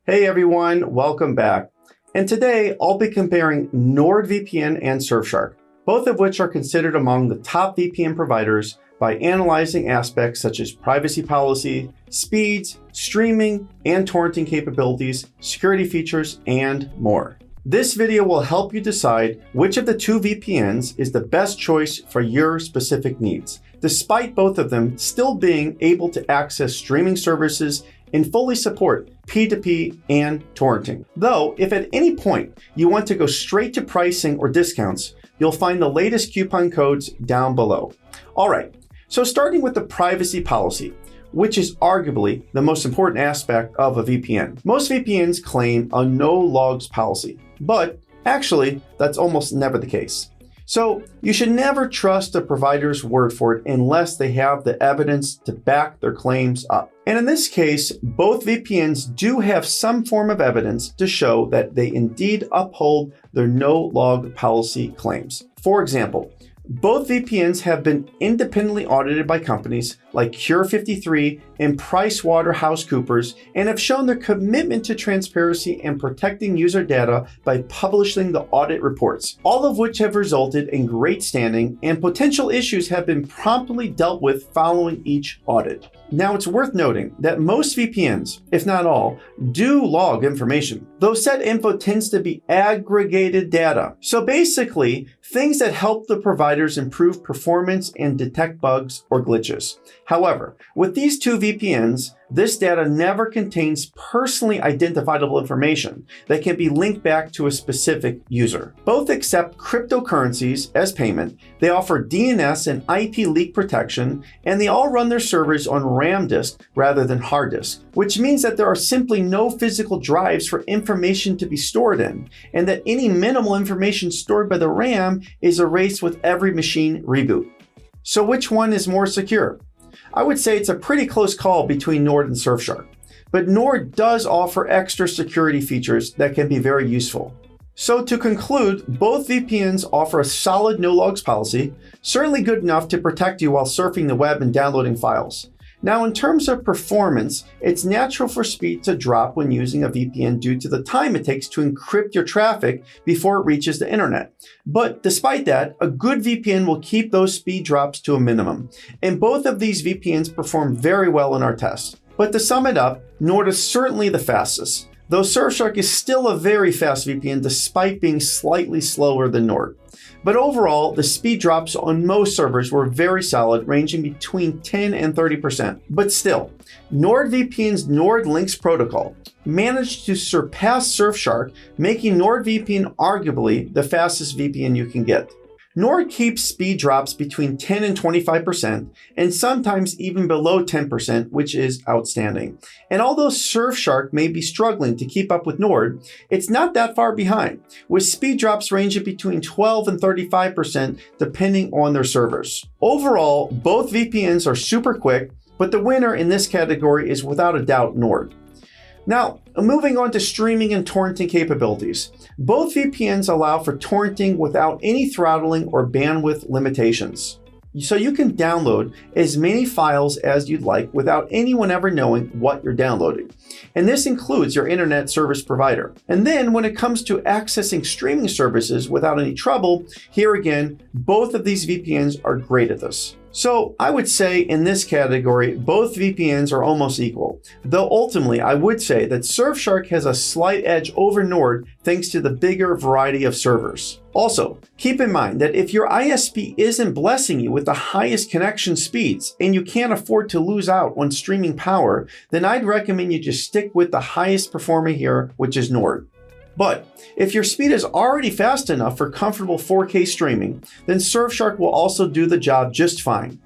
Hey everyone, welcome back. And today I'll be comparing NordVPN and Surfshark, both of which are considered among the top VPN providers by analyzing aspects such as privacy policy, speeds, streaming, and torrenting capabilities, security features, and more. This video will help you decide which of the two VPNs is the best choice for your specific needs, despite both of them still being able to access streaming services and fully support P2P and torrenting. Though, if at any point you want to go straight to pricing or discounts, you'll find the latest coupon codes down below. All right, so starting with the privacy policy, which is arguably the most important aspect of a VPN. Most VPNs claim a no logs policy, but actually that's almost never the case. So you should never trust a provider's word for it unless they have the evidence to back their claims up. And in this case, both VPNs do have some form of evidence to show that they indeed uphold their no log policy claims. For example, both VPNs have been independently audited by companies like Cure53 and PricewaterhouseCoopers and have shown their commitment to transparency and protecting user data by publishing the audit reports, all of which have resulted in great standing, and potential issues have been promptly dealt with following each audit. Now, it's worth noting that most VPNs, if not all, do log information, though said info tends to be aggregated data. So basically, things that help the providers improve performance and detect bugs or glitches. However, with these two VPNs, this data never contains personally identifiable information that can be linked back to a specific user. Both accept cryptocurrencies as payment, they offer DNS and IP leak protection, and they all run their servers on RAM disk rather than hard disk, which means that there are simply no physical drives for information to be stored in, and that any minimal information stored by the RAM is erased with every machine reboot. So which one is more secure? I would say it's a pretty close call between Nord and Surfshark, but Nord does offer extra security features that can be very useful. So to conclude, both VPNs offer a solid no logs policy, certainly good enough to protect you while surfing the web and downloading files. Now, in terms of performance, it's natural for speed to drop when using a VPN due to the time it takes to encrypt your traffic before it reaches the internet. But despite that, a good VPN will keep those speed drops to a minimum. And both of these VPNs perform very well in our test. But to sum it up, Nord is certainly the fastest, though Surfshark is still a very fast VPN despite being slightly slower than Nord. But overall, the speed drops on most servers were very solid, ranging between 10 and 30%. But still, NordVPN's Nord Links protocol managed to surpass Surfshark, making NordVPN arguably the fastest VPN you can get. Nord keeps speed drops between 10 and 25%, and sometimes even below 10%, which is outstanding. And although Surfshark may be struggling to keep up with Nord, it's not that far behind, with speed drops ranging between 12 and 35% depending on their servers. Overall, both VPNs are super quick, but the winner in this category is without a doubt Nord. Now, moving on to streaming and torrenting capabilities. Both VPNs allow for torrenting without any throttling or bandwidth limitations. So you can download as many files as you'd like without anyone ever knowing what you're downloading. And this includes your internet service provider. And then when it comes to accessing streaming services without any trouble, here again, both of these VPNs are great at this. So I would say in this category, both VPNs are almost equal, though ultimately I would say that Surfshark has a slight edge over Nord thanks to the bigger variety of servers. Also, keep in mind that if your ISP isn't blessing you with the highest connection speeds and you can't afford to lose out on streaming power, then I'd recommend you just stick with the highest performer here, which is Nord. But if your speed is already fast enough for comfortable 4K streaming, then Surfshark will also do the job just fine.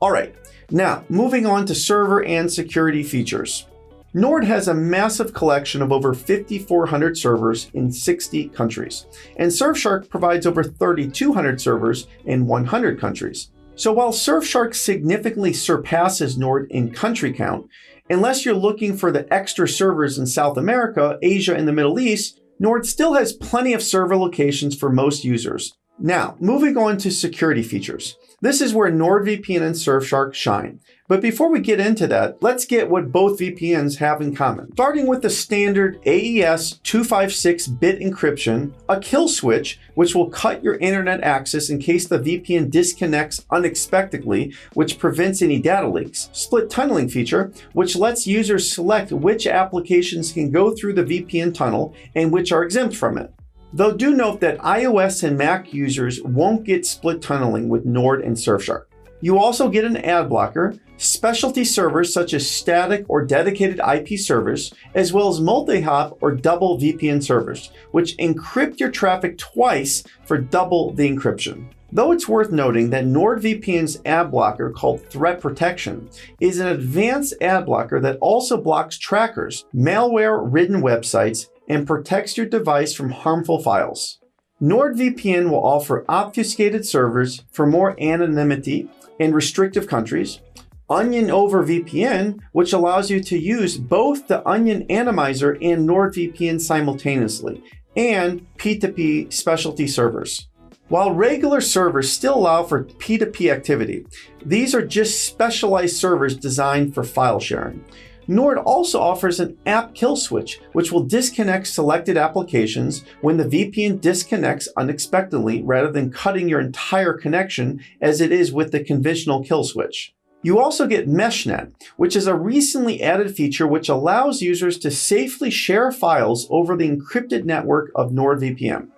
All right, now moving on to server and security features. Nord has a massive collection of over 5,400 servers in 60 countries, and Surfshark provides over 3,200 servers in 100 countries. So while Surfshark significantly surpasses Nord in country count, unless you're looking for the extra servers in South America, Asia, and the Middle East, Nord still has plenty of server locations for most users. Now, moving on to security features. This is where NordVPN and Surfshark shine. But before we get into that, let's get what both VPNs have in common. Starting with the standard AES 256-bit encryption, a kill switch, which will cut your internet access in case the VPN disconnects unexpectedly, which prevents any data leaks. Split tunneling feature, which lets users select which applications can go through the VPN tunnel and which are exempt from it. Though do note that iOS and Mac users won't get split tunneling with Nord and Surfshark. You also get an ad blocker, specialty servers such as static or dedicated IP servers, as well as multi-hop or double VPN servers, which encrypt your traffic twice for double the encryption. Though it's worth noting that NordVPN's ad blocker, called Threat Protection, is an advanced ad blocker that also blocks trackers, malware-ridden websites, and protects your device from harmful files. NordVPN will offer obfuscated servers for more anonymity in restrictive countries, Onion over VPN, which allows you to use both the Onion Atomizer and NordVPN simultaneously, and P2P specialty servers. While regular servers still allow for P2P activity, these are just specialized servers designed for file sharing. Nord also offers an app kill switch, which will disconnect selected applications when the VPN disconnects unexpectedly rather than cutting your entire connection as it is with the conventional kill switch. You also get MeshNet, which is a recently added feature which allows users to safely share files over the encrypted network of NordVPN,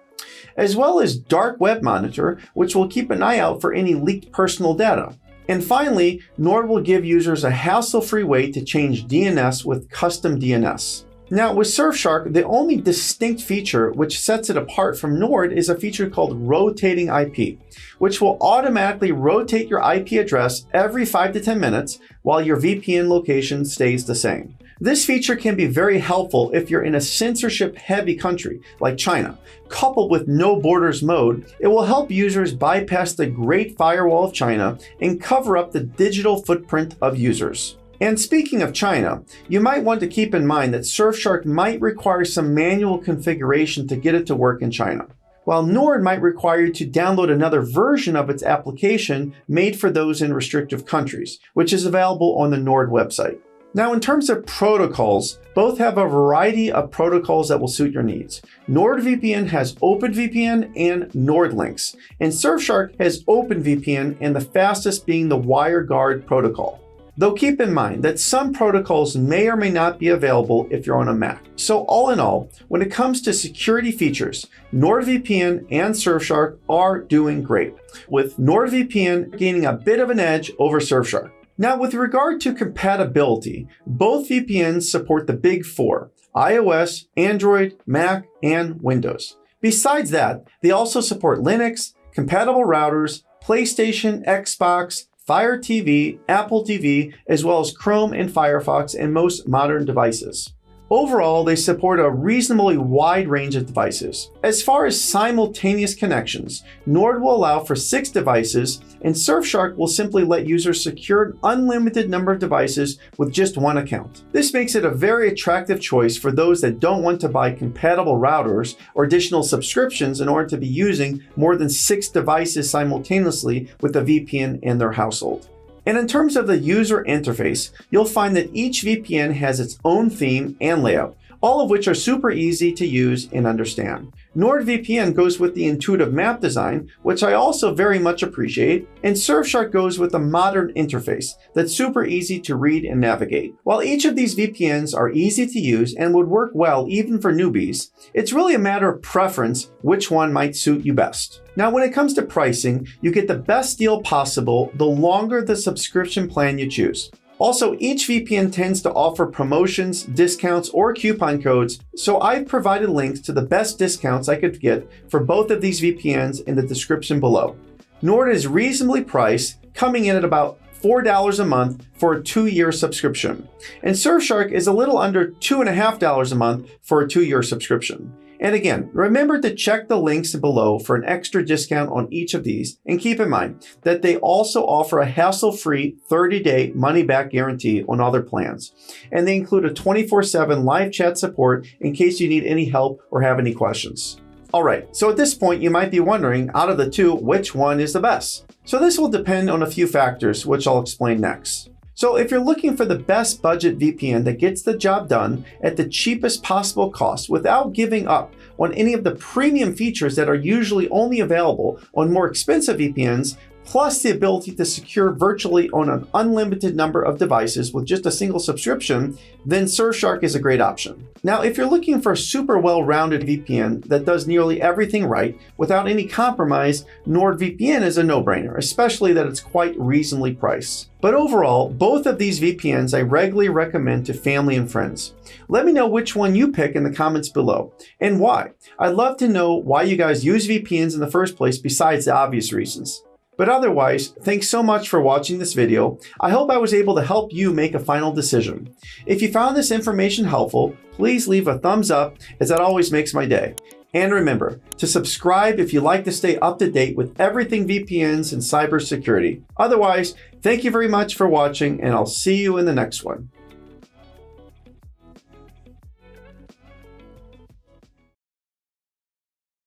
as well as Dark Web Monitor, which will keep an eye out for any leaked personal data. And finally, Nord will give users a hassle-free way to change DNS with custom DNS. Now, with Surfshark, the only distinct feature which sets it apart from Nord is a feature called rotating IP, which will automatically rotate your IP address every 5 to 10 minutes while your VPN location stays the same. This feature can be very helpful if you're in a censorship-heavy country like China. Coupled with no borders mode, it will help users bypass the Great Firewall of China and cover up the digital footprint of users. And speaking of China, you might want to keep in mind that Surfshark might require some manual configuration to get it to work in China, while Nord might require you to download another version of its application made for those in restrictive countries, which is available on the Nord website. Now, in terms of protocols, both have a variety of protocols that will suit your needs. NordVPN has OpenVPN and NordLynx, and Surfshark has OpenVPN, and the fastest being the WireGuard protocol. Though keep in mind that some protocols may or may not be available if you're on a Mac. So all in all, when it comes to security features, NordVPN and Surfshark are doing great, with NordVPN gaining a bit of an edge over Surfshark. Now, with regard to compatibility, both VPNs support the big four: iOS, Android, Mac, and Windows. Besides that, they also support Linux, compatible routers, PlayStation, Xbox, Fire TV, Apple TV, as well as Chrome and Firefox and most modern devices. Overall, they support a reasonably wide range of devices. As far as simultaneous connections, Nord will allow for 6 devices, and Surfshark will simply let users secure an unlimited number of devices with just one account. This makes it a very attractive choice for those that don't want to buy compatible routers or additional subscriptions in order to be using more than 6 devices simultaneously with a VPN in their household. And in terms of the user interface, you'll find that each VPN has its own theme and layout, all of which are super easy to use and understand. NordVPN goes with the intuitive map design, which I also very much appreciate, and Surfshark goes with a modern interface that's super easy to read and navigate. While each of these VPNs are easy to use and would work well even for newbies, it's really a matter of preference which one might suit you best. Now, when it comes to pricing, you get the best deal possible the longer the subscription plan you choose. Also, each VPN tends to offer promotions, discounts, or coupon codes, so I've provided links to the best discounts I could get for both of these VPNs in the description below. Nord is reasonably priced, coming in at about $4 a month for a 2-year subscription, and Surfshark is a little under $2.50 a month for a 2-year subscription. And again, remember to check the links below for an extra discount on each of these, and keep in mind that they also offer a hassle-free 30-day money-back guarantee on other plans, and they include a 24/7 live chat support in case you need any help or have any questions. Alright, so at this point you might be wondering, out of the two, which one is the best? So this will depend on a few factors, which I'll explain next. So if you're looking for the best budget VPN that gets the job done at the cheapest possible cost without giving up on any of the premium features that are usually only available on more expensive VPNs, plus the ability to secure virtually on an unlimited number of devices with just a single subscription, then Surfshark is a great option. Now, if you're looking for a super well-rounded VPN that does nearly everything right without any compromise, NordVPN is a no-brainer, especially that it's quite reasonably priced. But overall, both of these VPNs I regularly recommend to family and friends. Let me know which one you pick in the comments below and why. I'd love to know why you guys use VPNs in the first place besides the obvious reasons. But otherwise, thanks so much for watching this video. I hope I was able to help you make a final decision. If you found this information helpful, please leave a thumbs up, as that always makes my day. And remember to subscribe if you like to stay up to date with everything VPNs and cybersecurity. Otherwise, thank you very much for watching, and I'll see you in the next one.